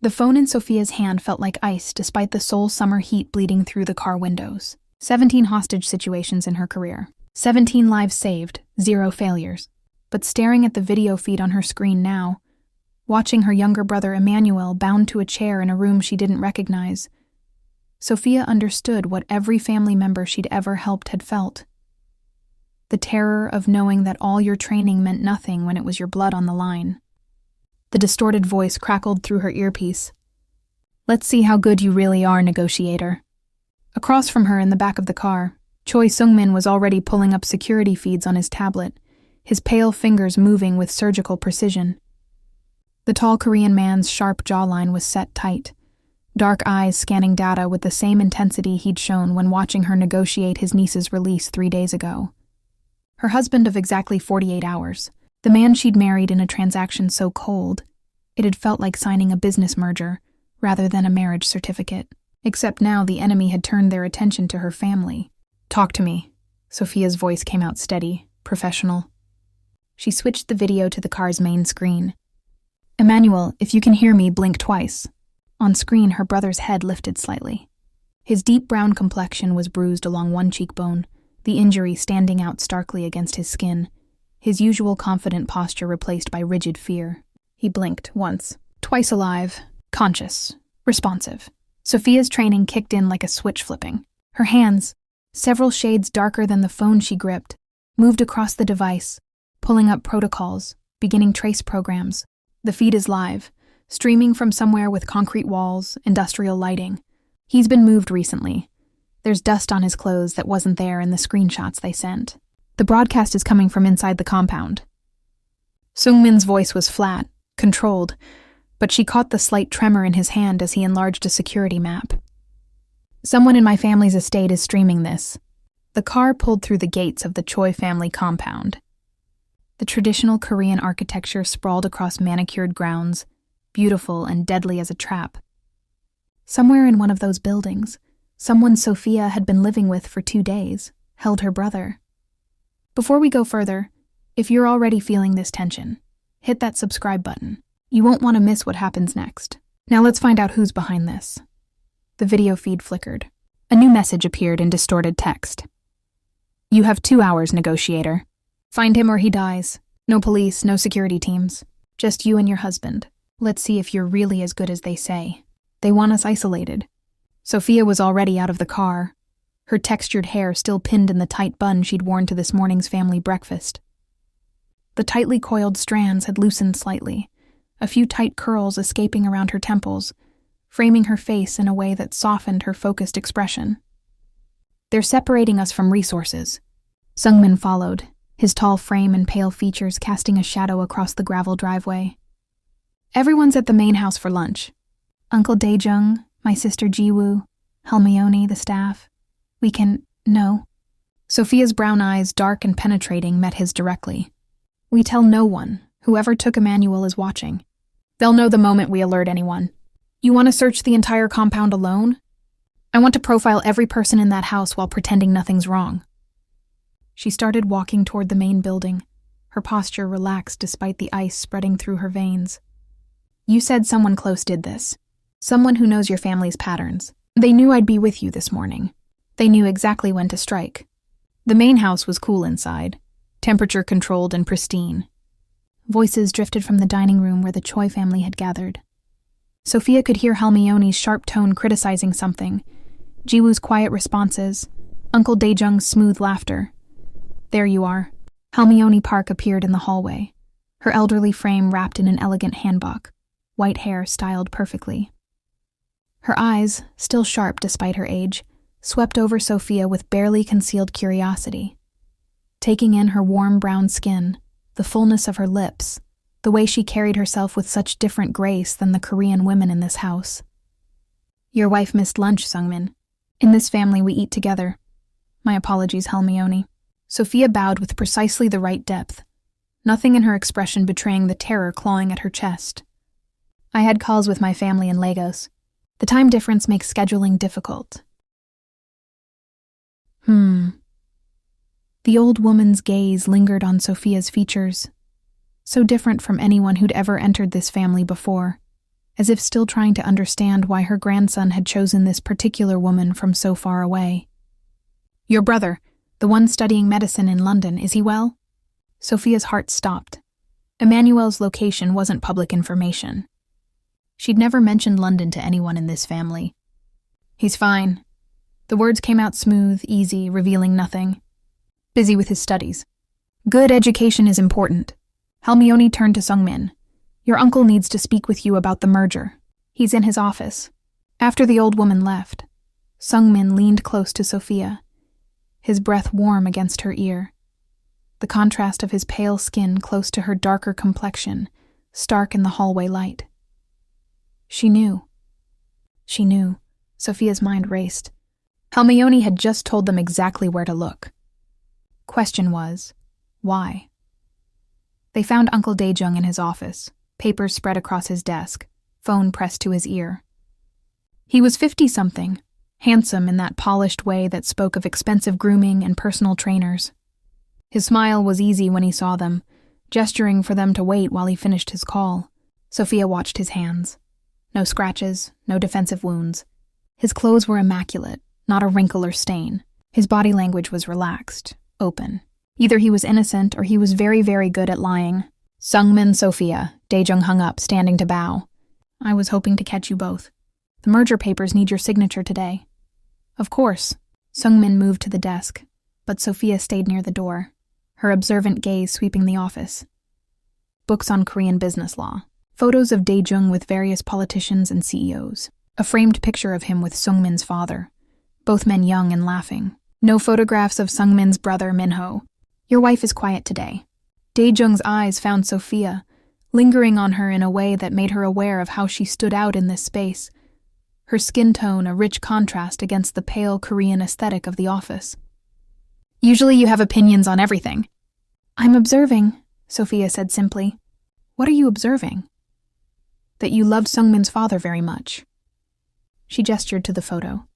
The phone in Sophia's hand felt like ice despite the sole summer heat bleeding through the car windows. 17 hostage situations in her career. 17 lives saved, 0 failures. But staring at the video feed on her screen now, watching her younger brother Emmanuel bound to a chair in a room she didn't recognize, Sophia understood what every family member she'd ever helped had felt. The terror of knowing that all your training meant nothing when it was your blood on the line. The distorted voice crackled through her earpiece. "Let's see how good you really are, negotiator." Across from her in the back of the car, Choi Sung-min was already pulling up security feeds on his tablet, his pale fingers moving with surgical precision. The tall Korean man's sharp jawline was set tight, dark eyes scanning data with the same intensity he'd shown when watching her negotiate his niece's release 3 days ago. Her husband of exactly 48 hours, the man she'd married in a transaction so cold, it had felt like signing a business merger rather than a marriage certificate. Except now the enemy had turned their attention to her family. "Talk to me." Sophia's voice came out steady, professional. She switched the video to the car's main screen. "Emmanuel, if you can hear me, blink twice." On screen, her brother's head lifted slightly. His deep brown complexion was bruised along one cheekbone, the injury standing out starkly against his skin, his usual confident posture replaced by rigid fear. He blinked once, twice alive, conscious, responsive. Sophia's training kicked in like a switch flipping. Her hands, several shades darker than the phone she gripped, moved across the device, pulling up protocols, beginning trace programs. The feed is live, streaming from somewhere with concrete walls, industrial lighting. He's been moved recently. There's dust on his clothes that wasn't there in the screenshots they sent. The broadcast is coming from inside the compound. Sung-min's voice was flat, controlled, but she caught the slight tremor in his hand as he enlarged a security map. "Someone in my family's estate is streaming this." The car pulled through the gates of the Choi family compound. The traditional Korean architecture sprawled across manicured grounds, beautiful and deadly as a trap. Somewhere in one of those buildings, someone Sophia had been living with for 2 days held her brother. Before we go further, if you're already feeling this tension, hit that subscribe button. You won't want to miss what happens next. Now let's find out who's behind this. The video feed flickered. A new message appeared in distorted text. "You have 2 hours, negotiator. Find him or he dies. No police, no security teams. Just you and your husband. Let's see if you're really as good as they say. They want us isolated." Sophia was already out of the car, her textured hair still pinned in the tight bun she'd worn to this morning's family breakfast. The tightly coiled strands had loosened slightly, a few tight curls escaping around her temples, framing her face in a way that softened her focused expression. "They're separating us from resources." Sung-min followed, his tall frame and pale features casting a shadow across the gravel driveway. "Everyone's at the main house for lunch. Uncle Dae-jung, my sister Ji-woo, Halmione, the staff. We can... No." Sophia's brown eyes, dark and penetrating, met his directly. "We tell no one. Whoever took Emmanuel is watching. They'll know the moment we alert anyone. You want to search the entire compound alone? I want to profile every person in that house while pretending nothing's wrong." She started walking toward the main building, her posture relaxed despite the ice spreading through her veins. "You said someone close did this. Someone who knows your family's patterns. They knew I'd be with you this morning. They knew exactly when to strike." The main house was cool inside, temperature controlled and pristine. Voices drifted from the dining room where the Choi family had gathered. Sophia could hear Halmione's sharp tone criticizing something, Jiwoo's quiet responses, Uncle Dae-jung's smooth laughter. "There you are." Halmione Park appeared in the hallway, her elderly frame wrapped in an elegant hanbok, white hair styled perfectly. Her eyes, still sharp despite her age, swept over Sophia with barely concealed curiosity. Taking in her warm brown skin, the fullness of her lips, the way she carried herself with such different grace than the Korean women in this house. "Your wife missed lunch, Sung-min. In this family we eat together. My apologies, Halmione." Sophia bowed with precisely the right depth, nothing in her expression betraying the terror clawing at her chest. "I had calls with my family in Lagos. The time difference makes scheduling difficult." The old woman's gaze lingered on Sophia's features, so different from anyone who'd ever entered this family before. as if still trying to understand why her grandson had chosen this particular woman from so far away. "Your brother, the one studying medicine in London, is he well?" Sophia's heart stopped. Emmanuel's location wasn't public information. She'd never mentioned London to anyone in this family. "He's fine." The words came out smooth, easy, revealing nothing. "Busy with his studies. Good education is important." Hermione turned to Sungmin. "Your uncle needs to speak with you about the merger. He's in his office." After the old woman left, Sungmin leaned close to Sophia, his breath warm against her ear. The contrast of his pale skin close to her darker complexion, stark in the hallway light. She knew. She knew. Sophia's mind raced. Hermione had just told them exactly where to look. Question was, why? They found Uncle Daejung in his office, papers spread across his desk, phone pressed to his ear. He was 50-something, handsome in that polished way that spoke of expensive grooming and personal trainers. His smile was easy when he saw them, gesturing for them to wait while he finished his call. Sophia watched his hands. No scratches, no defensive wounds. His clothes were immaculate, not a wrinkle or stain. His body language was relaxed, open. Either he was innocent or he was very, very good at lying. "Sungmin, Sophia," Daejung hung up, standing to bow. "I was hoping to catch you both. The merger papers need your signature today." "Of course." Sungmin moved to the desk, but Sophia stayed near the door, her observant gaze sweeping the office. Books on Korean business law. Photos of Daejung with various politicians and CEOs. A framed picture of him with Sungmin's father, both men young and laughing. No photographs of Sungmin's brother, Minho. "Your wife is quiet today." Daejung's eyes found Sophia, lingering on her in a way that made her aware of how she stood out in this space. Her skin tone a rich contrast against the pale Korean aesthetic of the office. "Usually you have opinions on everything." "I'm observing," Sophia said simply. "What are you observing?" "That you love Sungmin's father very much." She gestured to the photo.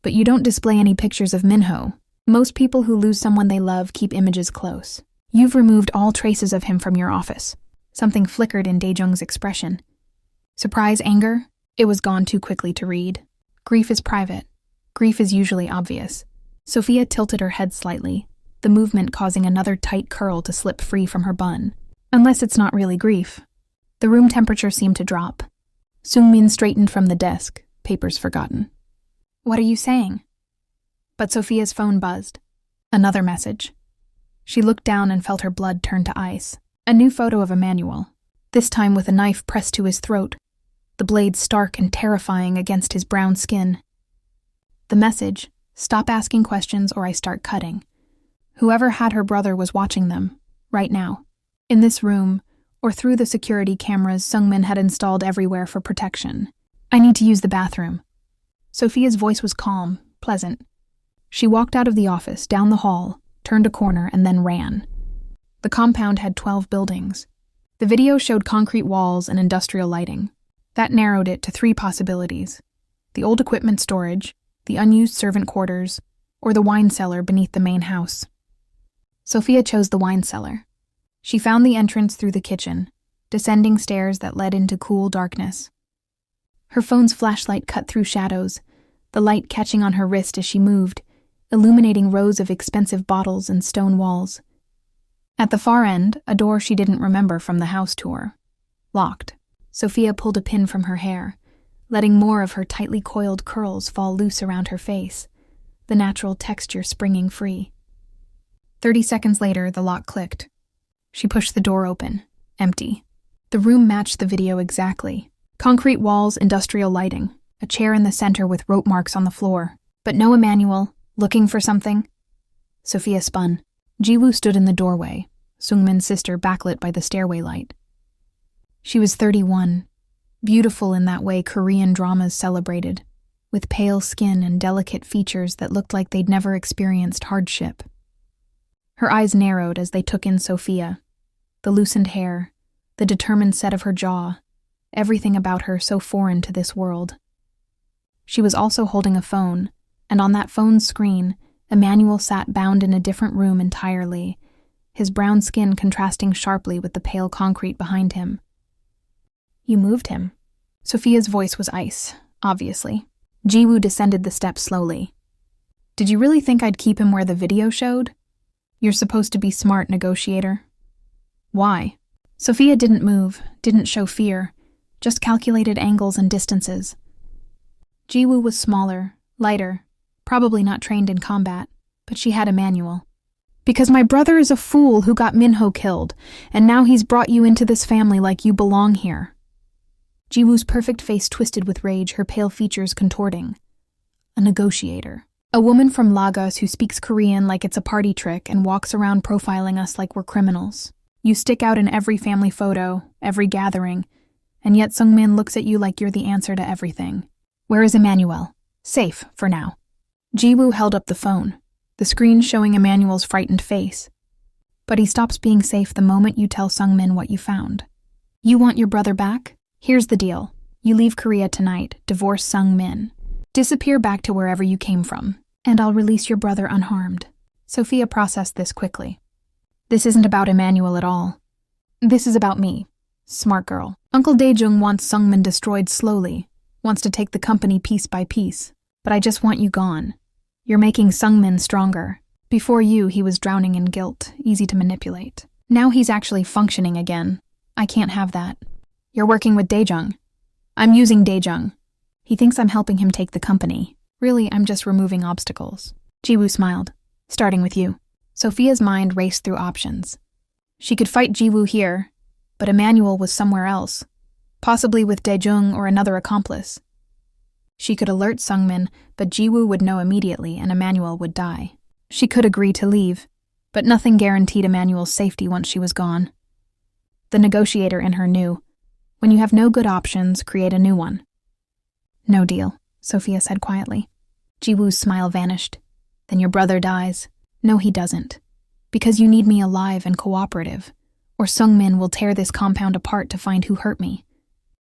"But you don't display any pictures of Minho. Most people who lose someone they love keep images close. You've removed all traces of him from your office." Something flickered in Daejung's expression. Surprise, anger? It was gone too quickly to read. Grief is private. Grief is usually obvious. Sophia tilted her head slightly, the movement causing another tight curl to slip free from her bun. "Unless it's not really grief." The room temperature seemed to drop. Sungmin straightened from the desk, papers forgotten. "What are you saying?" But Sophia's phone buzzed. Another message. She looked down and felt her blood turn to ice. A new photo of Emmanuel, this time with a knife pressed to his throat, the blade stark and terrifying against his brown skin. The message, "Stop asking questions or I start cutting." Whoever had her brother was watching them, right now. In this room, or through the security cameras Sungmin had installed everywhere for protection. "I need to use the bathroom." Sophia's voice was calm, pleasant. She walked out of the office, down the hall, turned a corner, and then ran. The compound had 12 buildings. The video showed concrete walls and industrial lighting. That narrowed it to 3 possibilities: the old equipment storage, the unused servant quarters, or the wine cellar beneath the main house. Sophia chose the wine cellar. She found the entrance through the kitchen, descending stairs that led into cool darkness. Her phone's flashlight cut through shadows, the light catching on her wrist as she moved, illuminating rows of expensive bottles and stone walls. At the far end, a door she didn't remember from the house tour. Locked. Sophia pulled a pin from her hair, letting more of her tightly coiled curls fall loose around her face, the natural texture springing free. 30 seconds later, the lock clicked. She pushed the door open, empty. The room matched the video exactly. Concrete walls, industrial lighting, a chair in the center with rope marks on the floor. But no Emmanuel, looking for something. Sophia spun. Jiwoo stood in the doorway, Sungmin's sister backlit by the stairway light. She was 31, beautiful in that way Korean dramas celebrated, with pale skin and delicate features that looked like they'd never experienced hardship. Her eyes narrowed as they took in Sophia, the loosened hair, the determined set of her jaw, everything about her so foreign to this world. She was also holding a phone, and on that phone's screen, Emmanuel sat bound in a different room entirely, his brown skin contrasting sharply with the pale concrete behind him. "You moved him," Sophia's voice was ice, obviously. Jiwoo descended the steps slowly. Did you really think I'd keep him where the video showed? You're supposed to be smart, negotiator. Why? Sophia didn't move, didn't show fear, just calculated angles and distances. Jiwoo was smaller, lighter, probably not trained in combat, but she had a manual. Because my brother is a fool who got Minho killed, and now he's brought you into this family like you belong here. Jiwoo's perfect face twisted with rage, her pale features contorting. A negotiator. A woman from Lagos who speaks Korean like it's a party trick and walks around profiling us like we're criminals. You stick out in every family photo, every gathering, and yet Sungmin looks at you like you're the answer to everything. Where is Emmanuel? Safe, for now. Jiwoo held up the phone, the screen showing Emmanuel's frightened face. But he stops being safe the moment you tell Sungmin what you found. You want your brother back? Here's the deal. You leave Korea tonight, divorce Sungmin. Disappear back to wherever you came from, and I'll release your brother unharmed. Sophia processed this quickly. This isn't about Emmanuel at all. This is about me. Smart girl. Uncle Daejung wants Sungmin destroyed slowly, wants to take the company piece by piece. But I just want you gone. You're making Sungmin stronger. Before you, he was drowning in guilt, easy to manipulate. Now he's actually functioning again. I can't have that. You're working with Daejung. I'm using Daejung. He thinks I'm helping him take the company. Really, I'm just removing obstacles. Jiwoo smiled. Starting with you. Sophia's mind raced through options. She could fight Jiwoo here, but Emmanuel was somewhere else, possibly with Daejung or another accomplice. She could alert Sungmin, but Jiwoo would know immediately and Emmanuel would die. She could agree to leave, but nothing guaranteed Emmanuel's safety once she was gone. The negotiator in her knew, when you have no good options, create a new one. No deal, Sophia said quietly. Jiwoo's smile vanished. Then your brother dies. No, he doesn't. Because you need me alive and cooperative, or Sungmin will tear this compound apart to find who hurt me.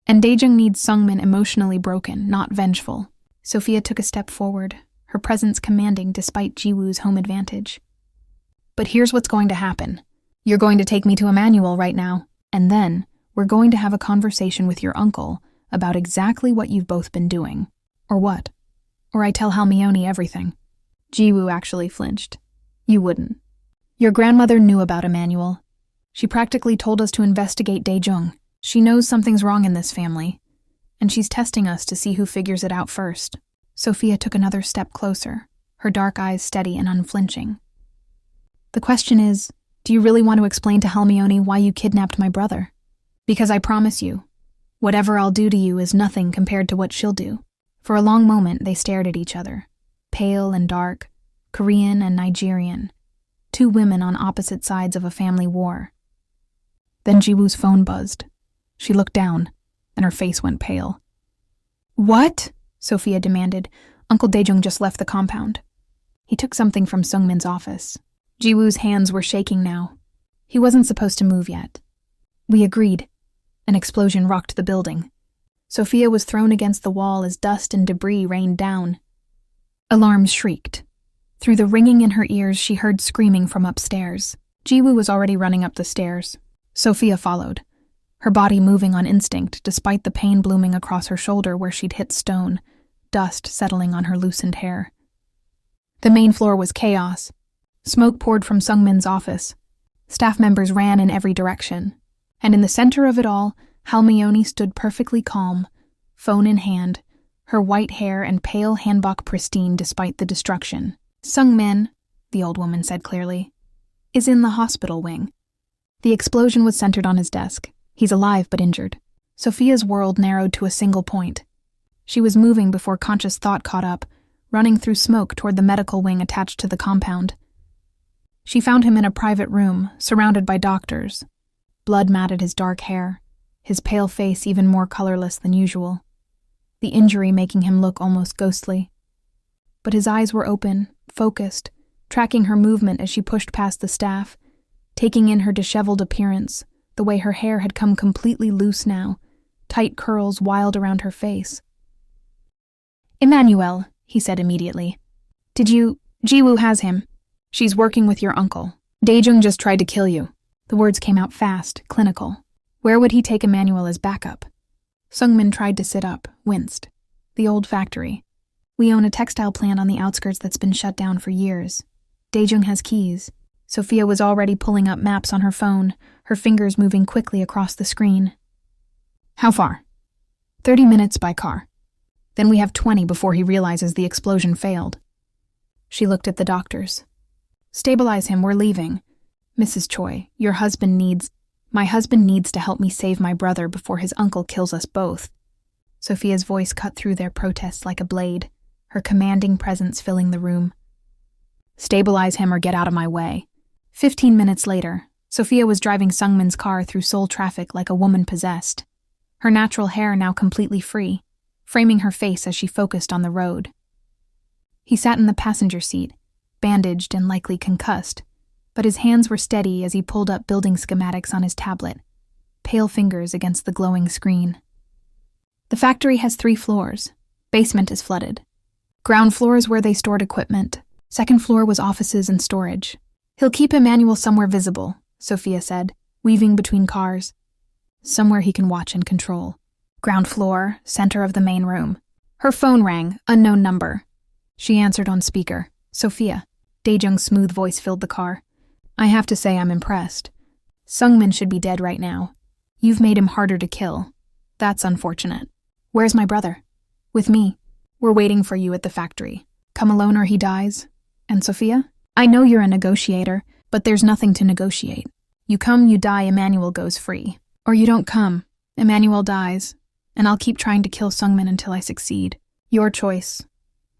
And Daejung needs Sungmin emotionally broken, not vengeful. Sophia took a step forward, her presence commanding despite Jiwoo's home advantage. But here's what's going to happen. You're going to take me to Emmanuel right now, and then we're going to have a conversation with your uncle about exactly what you've both been doing. Or what? Or I tell Halmione everything. Jiwoo actually flinched. You wouldn't. Your grandmother knew about Emmanuel. She practically told us to investigate Daejung. She knows something's wrong in this family, and she's testing us to see who figures it out first. Sophia took another step closer, her dark eyes steady and unflinching. The question is, do you really want to explain to Halmione why you kidnapped my brother? Because I promise you, whatever I'll do to you is nothing compared to what she'll do. For a long moment, they stared at each other, pale and dark, Korean and Nigerian, two women on opposite sides of a family war. Then Jiwoo's phone buzzed. She looked down, and her face went pale. What? Sophia demanded. Uncle Daejung just left the compound. He took something from Sungmin's office. Jiwoo's hands were shaking now. He wasn't supposed to move yet. We agreed. An explosion rocked the building. Sophia was thrown against the wall as dust and debris rained down. Alarms shrieked. Through the ringing in her ears, she heard screaming from upstairs. Jiwoo was already running up the stairs. Sophia followed, her body moving on instinct despite the pain blooming across her shoulder where she'd hit stone, dust settling on her loosened hair. The main floor was chaos. Smoke poured from Sungmin's office. Staff members ran in every direction. And in the center of it all, Halmione stood perfectly calm, phone in hand, her white hair and pale hanbok pristine despite the destruction. Sungmin, the old woman said clearly, is in the hospital wing. The explosion was centered on his desk. He's alive but injured. Sophia's world narrowed to a single point. She was moving before conscious thought caught up, running through smoke toward the medical wing attached to the compound. She found him in a private room, surrounded by doctors. Blood matted his dark hair, his pale face even more colorless than usual, the injury making him look almost ghostly. But his eyes were open, focused, tracking her movement as she pushed past the staff, taking in her disheveled appearance, the way her hair had come completely loose now, tight curls wild around her face. Emmanuel, he said immediately. Jiwoo has him. She's working with your uncle. Daejung just tried to kill you. The words came out fast, clinical. Where would he take Emmanuel as backup? Sungmin tried to sit up, winced. The old factory. We own a textile plant on the outskirts that's been shut down for years. Daejung has keys. Sophia was already pulling up maps on her phone, her fingers moving quickly across the screen. How far? 30 minutes by car. Then we have 20 before he realizes the explosion failed. She looked at the doctors. Stabilize him, we're leaving. Mrs. Choi, my husband needs to help me save my brother before his uncle kills us both. Sophia's voice cut through their protests like a blade, her commanding presence filling the room. Stabilize him or get out of my way. 15 minutes later, Sophia was driving Sungmin's car through Seoul traffic like a woman possessed. Her natural hair now completely free, framing her face as she focused on the road. He sat in the passenger seat, bandaged and likely concussed, but his hands were steady as he pulled up building schematics on his tablet, pale fingers against the glowing screen. The factory has 3 floors. Basement is flooded. Ground floor is where they stored equipment. Second floor was offices and storage. He'll keep Emmanuel somewhere visible, Sophia said, weaving between cars. Somewhere he can watch and control. Ground floor, center of the main room. Her phone rang, unknown number. She answered on speaker. Sophia. Daejung's smooth voice filled the car. I have to say I'm impressed. Sungmin should be dead right now. You've made him harder to kill. That's unfortunate. Where's my brother? With me. We're waiting for you at the factory. Come alone or he dies. And Sophia? I know you're a negotiator, but there's nothing to negotiate. You come, you die, Emmanuel goes free. Or you don't come, Emmanuel dies, and I'll keep trying to kill Sungmin until I succeed. Your choice.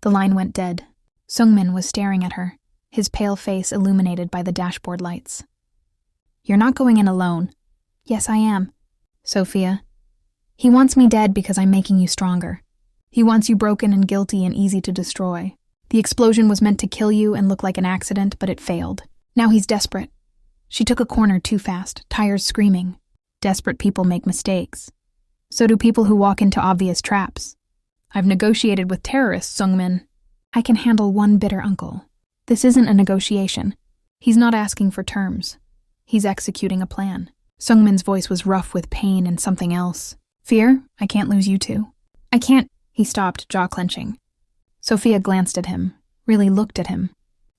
The line went dead. Sungmin was staring at her, his pale face illuminated by the dashboard lights. You're not going in alone. Yes, I am. Sophia. He wants me dead because I'm making you stronger. He wants you broken and guilty and easy to destroy. The explosion was meant to kill you and look like an accident, but it failed. Now he's desperate. She took a corner too fast, tires screaming. Desperate people make mistakes. So do people who walk into obvious traps. I've negotiated with terrorists, Sungmin. I can handle one bitter uncle. This isn't a negotiation. He's not asking for terms. He's executing a plan. Sungmin's voice was rough with pain and something else. Fear? I can't lose you two. I can't. He stopped, jaw clenching. Sophia glanced at him, really looked at him.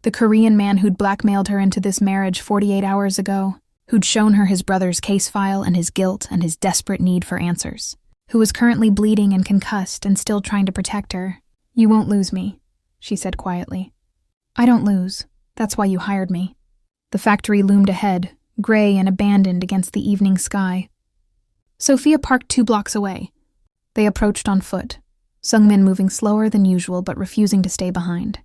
The Korean man who'd blackmailed her into this marriage 48 hours ago, who'd shown her his brother's case file and his guilt and his desperate need for answers, who was currently bleeding and concussed and still trying to protect her. You won't lose me, she said quietly. I don't lose. That's why you hired me. The factory loomed ahead, gray and abandoned against the evening sky. Sophia parked 2 blocks away. They approached on foot, Sungmin moving slower than usual but refusing to stay behind,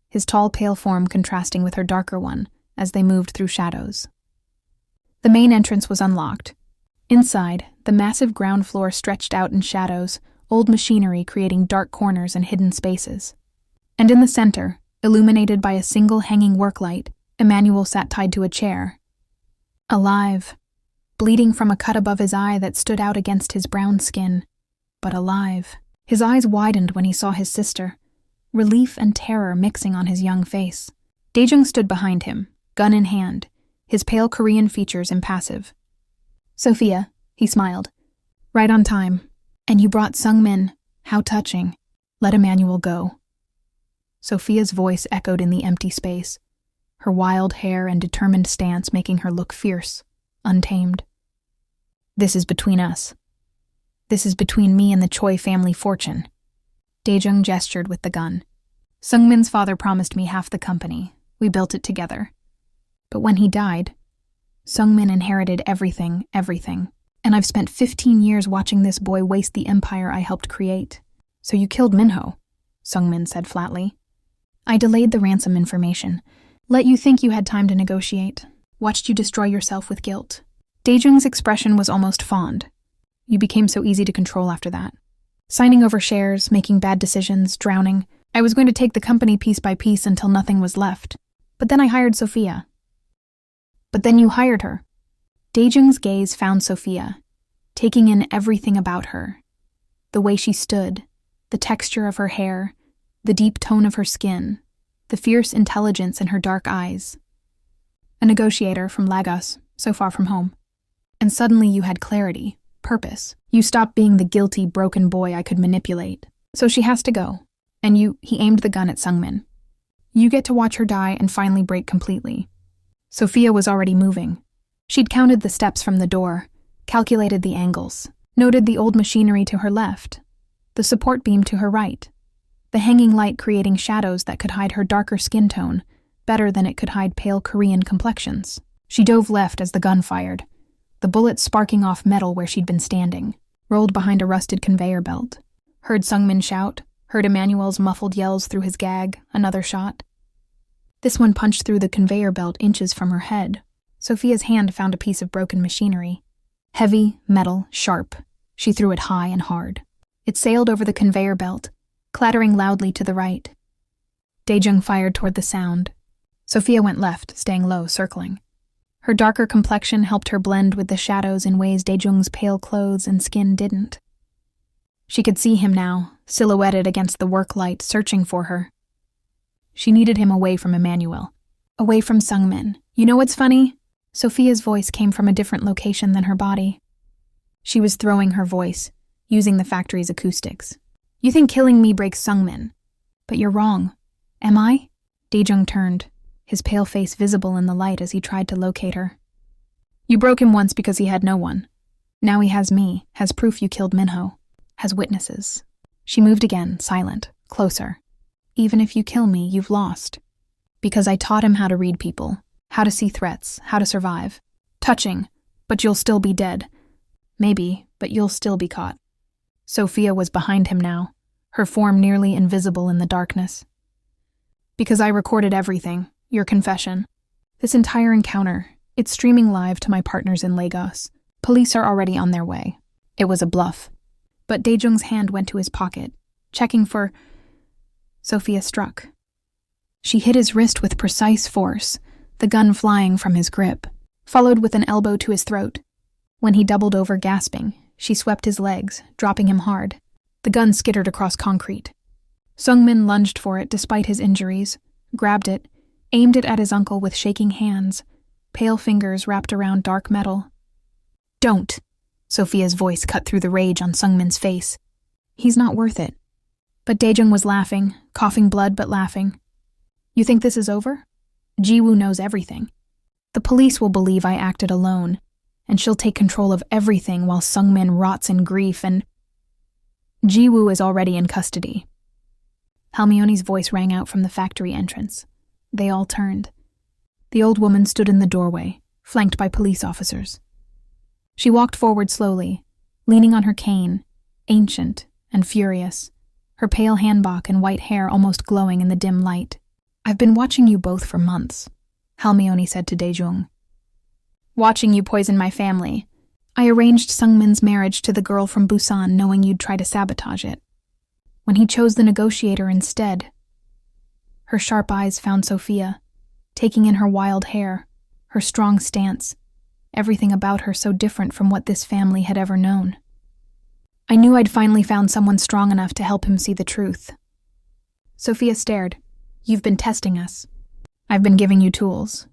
his tall, pale form contrasting with her darker one as they moved through shadows. The main entrance was unlocked. Inside, the massive ground floor stretched out in shadows, old machinery creating dark corners and hidden spaces. And in the center, illuminated by a single hanging work light, Emmanuel sat tied to a chair. Alive, bleeding from a cut above his eye that stood out against his brown skin, but alive. His eyes widened when he saw his sister, relief and terror mixing on his young face. Daejung stood behind him, gun in hand, his pale Korean features impassive. Sophia, he smiled. Right on time. And you brought Sungmin. How touching. Let Emmanuel go. Sophia's voice echoed in the empty space, her wild hair and determined stance making her look fierce, untamed. This is between us. This is between me and the Choi family fortune. Daejung gestured with the gun. Sungmin's father promised me half the company. We built it together. But when he died, Sungmin inherited everything, and I've spent 15 years watching this boy waste the empire I helped create. So you killed Minho, Sungmin said flatly. I delayed the ransom information, let you think you had time to negotiate, watched you destroy yourself with guilt. Daejung's expression was almost fond. You became so easy to control after that. Signing over shares, making bad decisions, drowning. I was going to take the company piece by piece until nothing was left. But then I hired Sophia. But then you hired her. Daejung's gaze found Sophia, taking in everything about her. The way she stood, the texture of her hair, the deep tone of her skin, the fierce intelligence in her dark eyes. A negotiator from Lagos, so far from home. And suddenly you had clarity. purpose. You stop being the guilty, broken boy I could manipulate. So she has to go. And he aimed the gun at Sungmin. You get to watch her die and finally break completely. Sophia was already moving. She'd counted the steps from the door, calculated the angles, noted the old machinery to her left, the support beam to her right, the hanging light creating shadows that could hide her darker skin tone better than it could hide pale Korean complexions. She dove left as the gun fired, the bullet sparking off metal where she'd been standing, rolled behind a rusted conveyor belt. Heard Sungmin shout, heard Emmanuel's muffled yells through his gag, another shot. This one punched through the conveyor belt inches from her head. Sophia's hand found a piece of broken machinery. Heavy, metal, sharp. She threw it high and hard. It sailed over the conveyor belt, clattering loudly to the right. Daejung fired toward the sound. Sophia went left, staying low, circling. Her darker complexion helped her blend with the shadows in ways Daejung's pale clothes and skin didn't. She could see him now, silhouetted against the work light, searching for her. She needed him away from Emmanuel, away from Sungmin. You know what's funny? Sophia's voice came from a different location than her body. She was throwing her voice, using the factory's acoustics. You think killing me breaks Sungmin, but you're wrong. Am I? Daejung turned, his pale face visible in the light as he tried to locate her. You broke him once because he had no one. Now he has me, has proof you killed Minho. Has witnesses. She moved again, silent, closer. Even if you kill me, you've lost. Because I taught him how to read people, how to see threats, how to survive. Touching, but you'll still be dead. Maybe, but you'll still be caught. Sophia was behind him now, her form nearly invisible in the darkness. Because I recorded everything, your confession. This entire encounter, it's streaming live to my partners in Lagos. Police are already on their way. It was a bluff. But Daejung's hand went to his pocket, checking for... Sophia struck. She hit his wrist with precise force, the gun flying from his grip, followed with an elbow to his throat. When he doubled over gasping, she swept his legs, dropping him hard. The gun skittered across concrete. Sungmin lunged for it despite his injuries, grabbed it, aimed it at his uncle with shaking hands, pale fingers wrapped around dark metal. Don't! Sophia's voice cut through the rage on Sungmin's face. He's not worth it. But Daejung was laughing, coughing blood but laughing. You think this is over? Jiwoo knows everything. The police will believe I acted alone, and she'll take control of everything while Sungmin rots in grief and... Jiwoo is already in custody. Halmione's voice rang out from the factory entrance. They all turned. The old woman stood in the doorway, flanked by police officers. She walked forward slowly, leaning on her cane, ancient and furious, her pale hanbok and white hair almost glowing in the dim light. I've been watching you both for months, Halmione said to Daejung. Watching you poison my family. I arranged Sungmin's marriage to the girl from Busan knowing you'd try to sabotage it. When he chose the negotiator instead. Her sharp eyes found Sophia, taking in her wild hair, her strong stance, everything about her so different from what this family had ever known. I knew I'd finally found someone strong enough to help him see the truth. Sophia stared. You've been testing us. I've been giving you tools.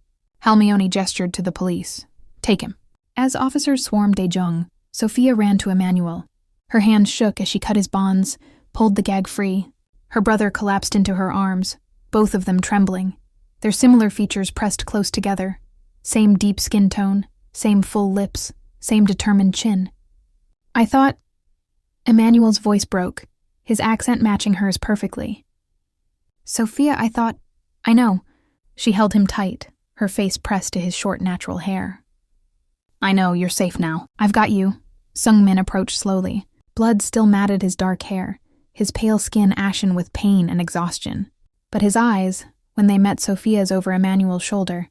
Halmione gestured to the police. Take him. As officers swarmed Daejung, Sophia ran to Emmanuel. Her hand shook as she cut his bonds, pulled the gag free. Her brother collapsed into her arms, both of them trembling, their similar features pressed close together. Same deep skin tone, same full lips, same determined chin. I thought... Emmanuel's voice broke, his accent matching hers perfectly. Sophia, I thought... I know. She held him tight, her face pressed to his short natural hair. I know, you're safe now. I've got you. Sungmin approached slowly. Blood still matted his dark hair, his pale skin ashen with pain and exhaustion. But his eyes, when they met Sophia's over Emmanuel's shoulder,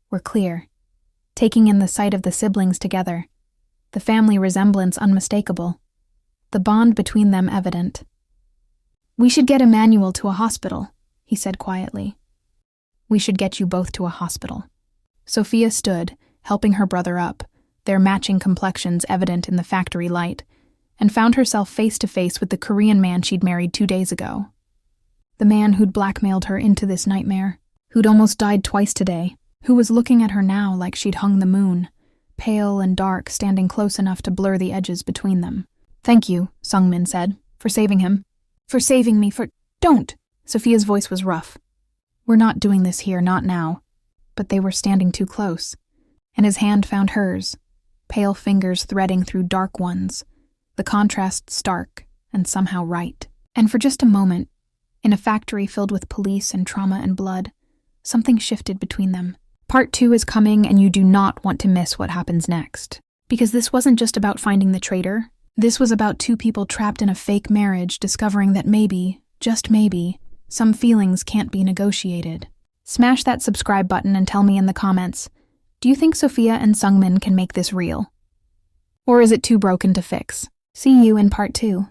were clear, taking in the sight of the siblings together, the family resemblance unmistakable, the bond between them evident. We should get Emmanuel to a hospital, he said quietly. We should get you both to a hospital. Sophia stood, helping her brother up, their matching complexions evident in the factory light, and found herself face to face with the Korean man she'd married 2 days ago. The man who'd blackmailed her into this nightmare, who'd almost died twice today, who was looking at her now like she'd hung the moon, pale and dark, standing close enough to blur the edges between them. "Thank you," Sungmin said, "for saving him." "For saving me, Don't!" Sophia's voice was rough. "We're not doing this here, not now." But they were standing too close, and his hand found hers, pale fingers threading through dark ones, the contrast stark and somehow right. And for just a moment, in a factory filled with police and trauma and blood, something shifted between them. Part 2 is coming, and you do not want to miss what happens next. Because this wasn't just about finding the traitor. This was about two people trapped in a fake marriage discovering that maybe, just maybe, some feelings can't be negotiated. Smash that subscribe button and tell me in the comments, do you think Sophia and Sungmin can make this real? Or is it too broken to fix? See you in part 2.